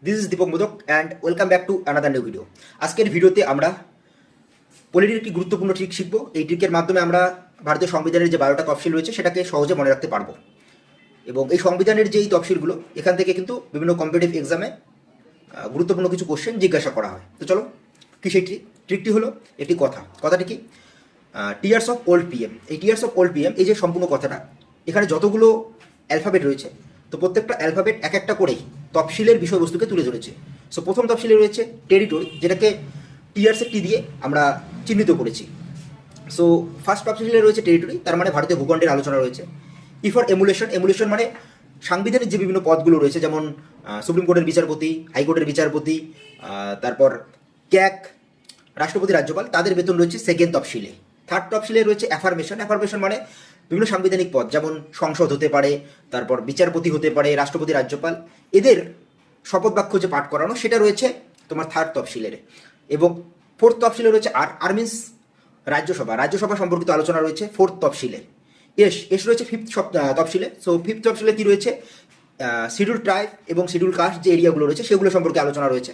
This is Deepak Modak and welcome back to another new video. আজকের ভিডিওতে আমরা পলিটির একটি গুরুত্বপূর্ণ ট্রিক শিখব। এই ট্রিকের মাধ্যমে আমরা ভারতীয় সংবিধানের যে 12টা তফসিল রয়েছে সেটাকে সহজে মনে রাখতে পারবো। এবং এই সংবিধানের যে এই তফসিলগুলো, এখান থেকে কিন্তু বিভিন্ন কম্পিটিটিভ এক্সামে গুরুত্বপূর্ণ কিছু কোশ্চেন জিজ্ঞাসা করা হয়। তো চলো, কি সেই ট্রিকটি হলো একটি কথাটি কি, টিয়ার্স অফ ওল্ড পিএম। এই টিয়ার্স অফ ওল্ড পিএম, এই যে সম্পূর্ণ কথাটা, এখানে যতগুলো অ্যালফাবেট রয়েছে, তো প্রত্যেকটা অ্যালফাবেট এক একটা করেই তফসিলের বিষয়বস্তুকে তুলে ধরেছে। সো প্রথম তফসিলে রয়েছে টেরিটরি, যেটাকে টিয়ার্সের টি দিয়ে আমরা চিহ্নিত করেছি। সো ফার্স্ট তফসিলে রয়েছে টেরিটরি, তার মানে ভারতীয় ভূখণ্ডের আলোচনা রয়েছে। ফর এমুলেশন মানে সাংবিধানিক যে বিভিন্ন পদগুলো রয়েছে, যেমন সুপ্রিম কোর্টের বিচারপতি, হাইকোর্টের বিচারপতি, তারপর ক্যাক, রাষ্ট্রপতি, রাজ্যপাল, তাদের বেতন রয়েছে সেকেন্ড তফসিলে। থার্ড তফসিলে রয়েছে অ্যাফার্মেশন মানে বিভিন্ন সাংবিধানিক পদ, যেমন সংসদ হতে পারে, তারপর বিচারপতি হতে পারে, রাষ্ট্রপতি, রাজ্যপাল, এদের শপথ বাক্য যে পাঠ করানো, সেটা রয়েছে তোমার থার্ড তফসিলের। এবং ফোর্থ তফসিলে রয়েছে আর মিনস রাজ্যসভা সম্পর্কিত আলোচনা রয়েছে ফোর্থ তফসিলে। এস রয়েছে ফিফথ তফসিলে। সো ফিফথ তফসিলে কি রয়েছে, শিডিউল ট্রাইব এবং শিডিউল কাস্ট যে এরিয়াগুলো রয়েছে সেগুলো সম্পর্কে আলোচনা রয়েছে।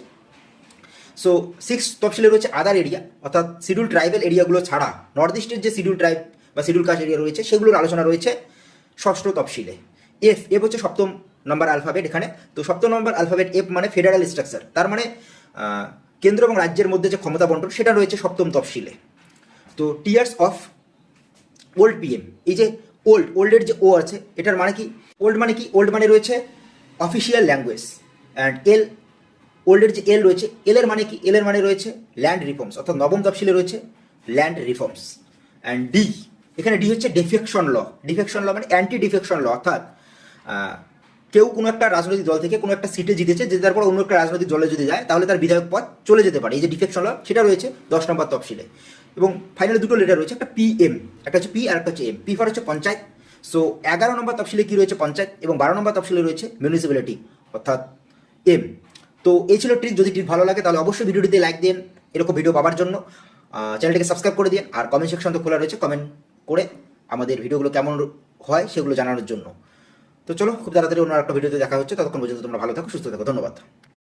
সো সিক্স তফসিলে রয়েছে আদার এরিয়া, অর্থাৎ শিডিউল ট্রাইবাল এরিয়াগুলো ছাড়া নর্থ ইস্টের যে শিডিউল ট্রাইব বা শিডিউল কাস্ট এরিয়া রয়েছে সেগুলোর আলোচনা রয়েছে ষষ্ঠ তফসিলে। এফ হচ্ছে সপ্তম নম্বর অ্যালফাবেট এখানে। তো সপ্তম নম্বর অ্যালফাবেট এফ মানে ফেডারেল স্ট্রাকচার, তার মানে কেন্দ্র এবং রাজ্যের মধ্যে যে ক্ষমতা বন্টন, সেটা রয়েছে সপ্তম তফসিলে। তো টিয়ার্স অফ ওল্ড পিএম, এই যে ওল্ডের যে ও আছে, এটার মানে কি, ওল্ড মানে রয়েছে অফিসিয়াল ল্যাঙ্গুয়েজ। অ্যান্ড ওল্ডের যে এল রয়েছে, এলের মানে কি, এলের মানে রয়েছে ল্যান্ড রিফর্মস, অর্থাৎ নবম তফসিলে রয়েছে ল্যান্ড রিফর্মস। অ্যান্ড এখানে ডি হচ্ছে ডিফেকশন ল মানে অ্যান্টি ডিফেকশন ল, অর্থাৎ কেউ কোনো একটা রাজনৈতিক দল থেকে কোনো একটা সিটে জিতেছে, জেতার পর অন্য একটা রাজনৈতিক দলে যদি যায় তাহলে তার বিধায়ক পদ চলে যেতে পারে। এই যে ডিফেকশন ল, সেটা রয়েছে 10 নম্বর তফসিলে। এবং ফাইনালি দুটো লেটার রয়েছে, একটা পিএম, একটা হচ্ছে পি আর একটা হচ্ছে এম। পি ফর হচ্ছে পঞ্চায়েত। সো 11 নম্বর তফসিলে কি রয়েছে, পঞ্চায়েত, এবং 12 নম্বর তফসিলে রয়েছে মিউনিসিপ্যালিটি, অর্থাৎ এম। তো এই ছিল ট্রিক। যদি ট্রিক ভালো লাগে তাহলে অবশ্যই ভিডিওটিতে লাইক দিন, এরকম ভিডিও পাওয়ার জন্য চ্যানেলটিকে সাবস্ক্রাইব করে দিন। আর কমেন্ট সেকশন তো খোলা রয়েছে, কমেন্ট করে আমাদের ভিডিওগুলো কেমন হয় সেগুলো জানানোর জন্য। তো চলো, খুব তাড়াতাড়ি অন্য একটা ভিডিওতে দেখা হচ্ছে। ততক্ষণ পর্যন্ত তোমরা ভালো থাকো, সুস্থ থাকো। ধন্যবাদ।